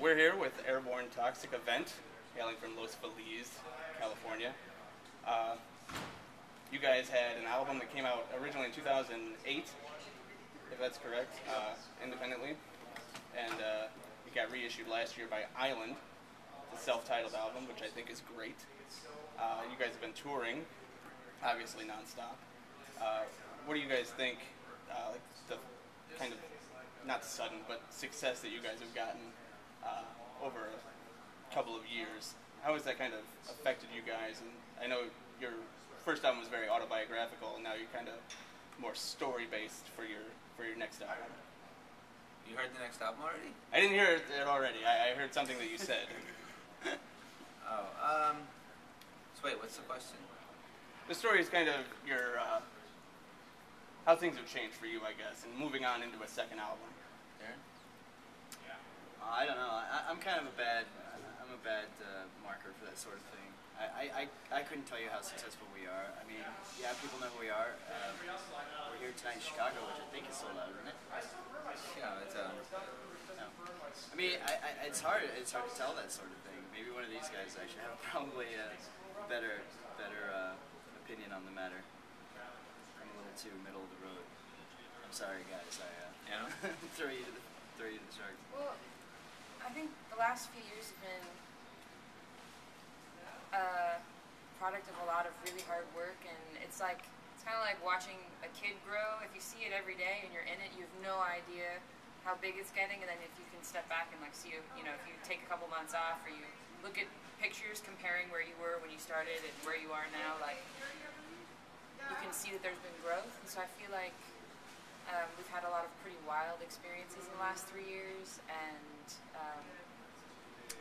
We're here with Airborne Toxic Event, hailing from Los Feliz, California. You guys had an album that came out originally in 2008, if that's correct, independently, and it got reissued last year by Island, the self-titled album, which I think is great. You guys have been touring, obviously nonstop. What do you guys think, like the kind of, not sudden, but success that you guys have gotten over a couple of years? How has that kind of affected you guys? And I know your first album was very autobiographical, and now you're kind of more story-based for your next album. You heard the next album already? I didn't hear it already. I heard something that you said. So wait, what's the question? The story is kind of your how things have changed for you, I guess, and moving on into a second album. Darren? I don't know. I'm kind of a bad marker for that sort of thing. I couldn't tell you how successful we are. I mean, yeah, people know who we are. We're here tonight in Chicago, which I think is sold out, isn't it? Yeah, it's No. I mean, it's hard to tell that sort of thing. Maybe one of these guys actually have probably a better opinion on the matter. I'm a little too middle of the road. I'm sorry, guys. Yeah. throw you to the sharks. Well, I think the last few years have been a product of a lot of really hard work, and it's kind of like watching a kid grow. If you see it every day and you're in it, you have no idea how big it's getting, and then if you can step back and see it, if you take a couple months off, or you look at pictures comparing where you were when you started and where you are now, you can see that there's been growth. And so I feel like we've had a lot of pretty wild experiences in the last 3 years, and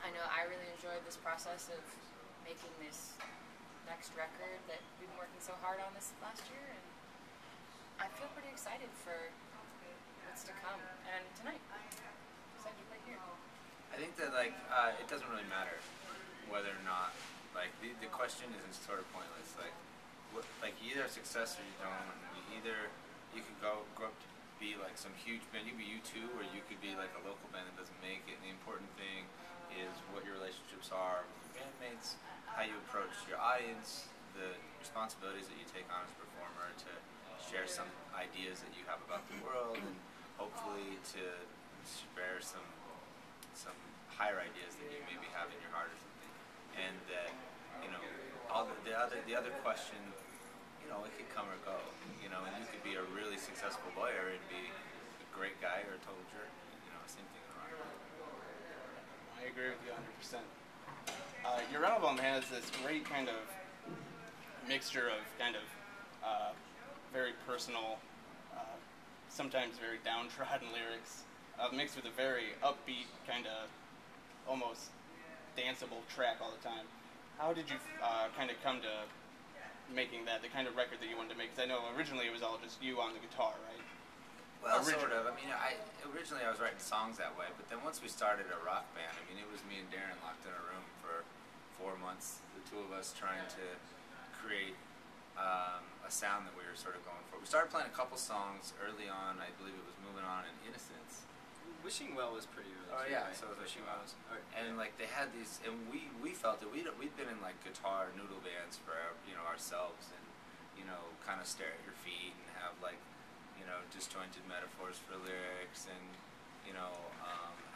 I know I really enjoyed this process of making this next record that we've been working so hard on this last year, and I feel pretty excited for what's to come. And tonight, excited to play here. I think that it doesn't really matter whether or not the question isn't sort of pointless. You either have success or you don't. You could grow up to be some huge band. You could be U2, or you could be a local band that doesn't make it. And the important thing is what your relationships are with your bandmates, how you approach your audience, the responsibilities that you take on as a performer to share some ideas that you have about the world, and hopefully to share some higher ideas that you maybe have in your heart or something. And that all the other question, it could come or go. And you could be a really successful lawyer and be a great guy or a total jerk. Same thing in rock. I agree with you 100%. Your album has this great kind of mixture of very personal, sometimes very downtrodden lyrics, mixed with a very upbeat kind of almost danceable track all the time. How did you kind of come to making that the kind of record that you wanted to make? Because I know originally it was all just you on the guitar, right? Well, sort of. I mean, originally I was writing songs that way, but then once we started a rock band, it was me and Darren locked in a room for 4 months, the two of us trying to create a sound that we were sort of going for. We started playing a couple songs early on. I believe it was Moving On and Innocence. Wishing Well was pretty early. Oh too, yeah, right? so was Wishing Well. And they had these, and we felt that we'd been in guitar noodle bands for ourselves, and kind of stare at your feet and have disjointed metaphors for lyrics, and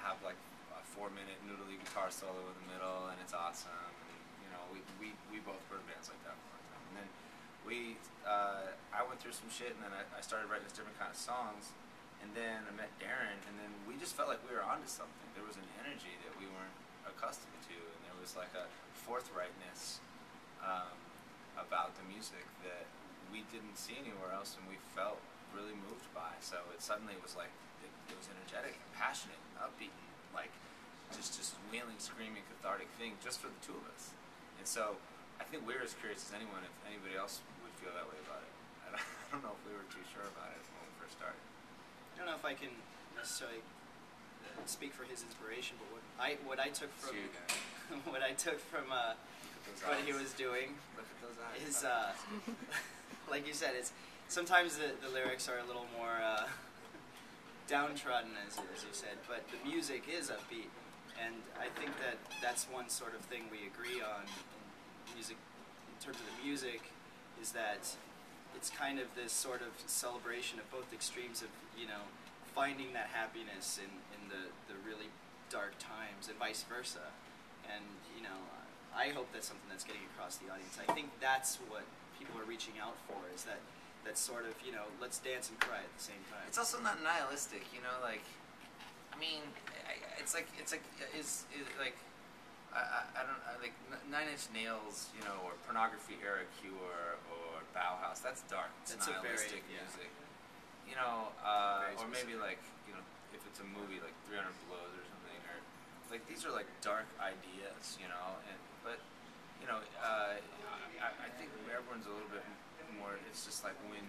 have a 4-minute noodly guitar solo in the middle, and it's awesome. And we both were in bands like that for a long time. And then I went through some shit, and then I started writing this different kind of songs. And then I met Darren, and then we just felt like we were onto something. There was an energy that we weren't accustomed to, and there was a forthrightness about the music that we didn't see anywhere else, and we felt really moved by. So it suddenly was it was energetic and passionate and upbeat, and just wailing, screaming, cathartic thing just for the two of us. And so I think we're as curious as anyone if anybody else would feel that way about it. I don't know if we were too sure about it when we first started. I don't know if I can necessarily speak for his inspiration, but what I took from what he was doing Look at those eyes. is like you said, it's sometimes the lyrics are a little more downtrodden, as you said, but the music is upbeat, And I think that that's one sort of thing we agree on in music, in terms of the music, is that it's kind of this sort of celebration of both extremes of, you know, finding that happiness in the really dark times and vice versa. And, you know, I hope that's something that's getting across the audience. I think that's what people are reaching out for, is that sort of, you know, let's dance and cry at the same time. It's also not nihilistic, you know, like, I mean, it's like I don't like Nine Inch Nails, you know, or Pornography Era Cure or Bauhaus. That's dark. It's That's nihilistic a very, music. You know, Very or maybe specific. like, you know, if it's a movie like 300 Blows or something, or like these are like dark ideas, you know. And but you know, I think Airborne's a little bit more. It's just like when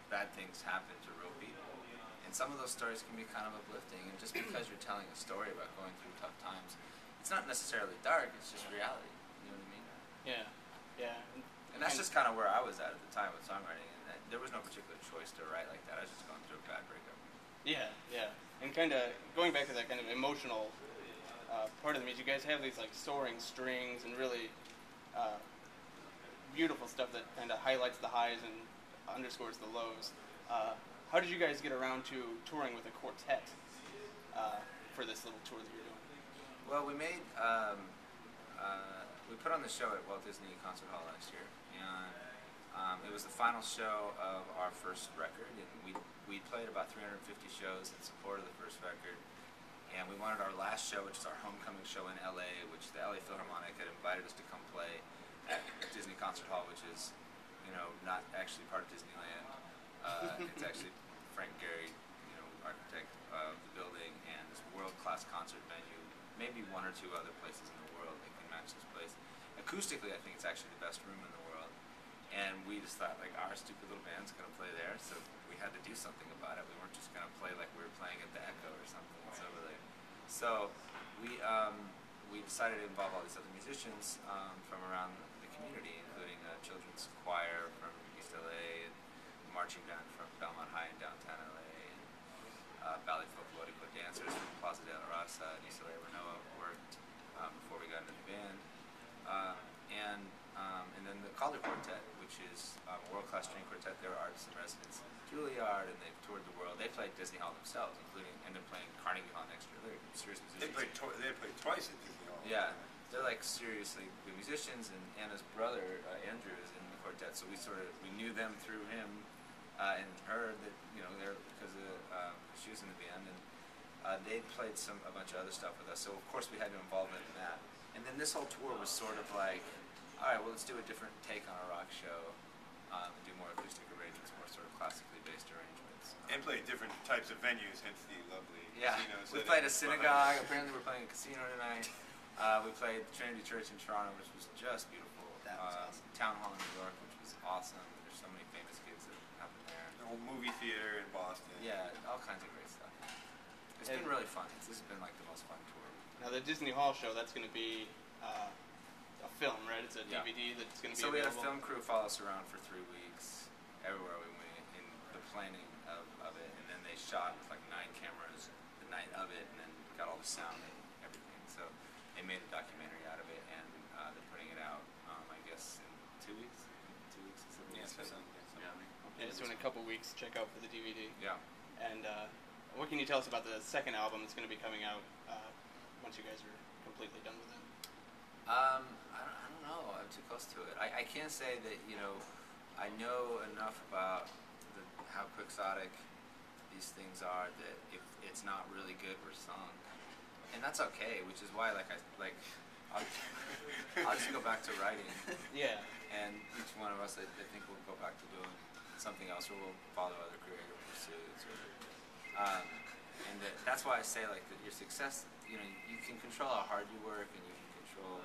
bad things happen to real people, and some of those stories can be kind of uplifting. And just because you're telling a story about going through tough times, it's not necessarily dark. It's just reality. You know what I mean? Yeah, yeah. And that's just kind of where I was at the time with songwriting. And there was no particular choice to write like that. I was just going through a bad breakup. Yeah, yeah. And kind of going back to that kind of emotional part of the music, you guys have these like soaring strings and really beautiful stuff that kind of highlights the highs and underscores the lows. How did you guys get around to touring with a quartet for this little tour that you're doing? Well, we made we put on the show at Walt Disney Concert Hall last year, and it was the final show of our first record, and we played about 350 shows in support of the first record, and we wanted our last show, which is our homecoming show in LA, which the LA Philharmonic had invited us to come play at Disney Concert Hall, which is, you know, not actually part of Disneyland. It's actually Frank Gehry, you know, architect of the building, and this world-class concert venue. Maybe one or two other places in the world that can match this place. Acoustically, I think it's actually the best room in the world. And we just thought, like, our stupid little band's going to play there, so we had to do something about it. We weren't just going to play like we were playing at the Echo or something. So we decided to involve all these other musicians from around the community, including a children's choir from East LA, and marching band from Belmont High in downtown LA, and ballet folklorico dancers from Plaza de la Raza and East LA where Noah worked before we got into the band. And then the Calder Quartet, which is a world-class string quartet. They were artists in residence at Juilliard, and they've toured the world. They played Disney Hall themselves, including, and they're playing Carnegie Hall next year. They're serious musicians. They played twice at Disney Hall. Yeah, they're like seriously good musicians, and Anna's brother, Andrew, is in the quartet, so we knew them through him, and heard that, you know, they're, because she was in the band, and they played a bunch of other stuff with us, so of course we had to involve them in that. And then this whole tour was sort of like, all right, well, let's do a different take on a rock show, and do more acoustic arrangements, more sort of classically based arrangements. And play different types of venues, hence the lovely casinos. We played a synagogue. Apparently, we're playing a casino tonight. We played Trinity Church in Toronto, which was just beautiful. That was awesome. Town Hall in New York, which was awesome. There's so many famous gigs that happened there. The old movie theater in Boston. Yeah, all kinds of great stuff. It's been really fun. This has been like the most fun tour. Now the Disney Hall show, that's going to be a film, right? It's a DVD that's going to be So we had a available. film crew follow us around for 3 weeks, everywhere we went, in the planning of it, and then they shot with like 9 cameras the night of it, and then got all the sound and everything. So they made a documentary out of it, and they're putting it out, I guess, in 2 weeks. 2 weeks. Yeah, so in a couple weeks, check out for the DVD. Yeah. And what can you tell us about the second album that's going to be coming out once you guys are completely done with it? I don't know. I'm too close to it. I can't say that, you know, I know enough about how quixotic these things are that if it's not really good, we're sunk. And that's okay, which is why, I'll just go back to writing. Yeah. And each one of us, I think, will go back to doing something else, or we'll follow other creative pursuits. And that's why I say, like, that your success, you know, you can control how hard you work, and you can control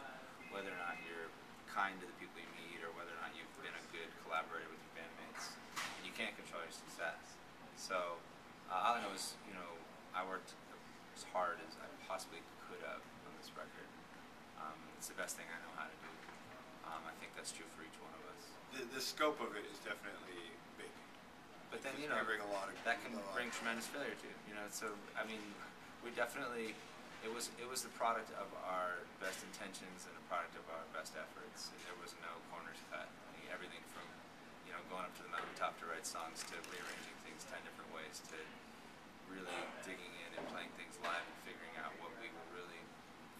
whether or not you're kind to the people you meet, or whether or not you've been a good collaborator with your bandmates. And you can't control your success. So all I know is, you know, I worked as hard as I possibly could have on this record. It's the best thing I know how to do. I think that's true for each one of us. The scope of it is definitely big. But then, It's you know, gonna bring a lot of that can bring tremendous failure too. You know, so I mean, we definitely it was the product of our best intentions and a product of our best efforts. And there was no corners cut. I mean, everything from going up to the mountaintop to write songs to rearranging things 10 different ways to really digging in and playing things live and figuring out what we were really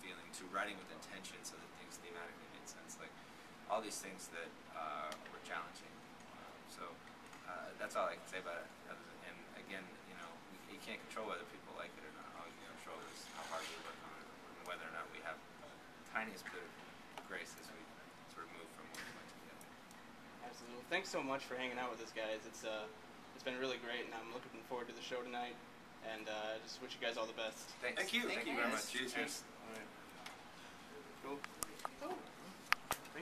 feeling to writing with intention so that things thematically made sense. Like all these things that were challenging. That's all I can say about it. And again, you can't control whether people like it or not. All you can control is how hard we work on it and whether or not we have the tiniest bit of grace as we sort of move from one point to the other. Absolutely. Thanks so much for hanging out with us, guys. It's been really great, and I'm looking forward to the show tonight. And just wish you guys all the best. Thanks. Thank you. Thank you very guys. much. Cheers. All right. Cool.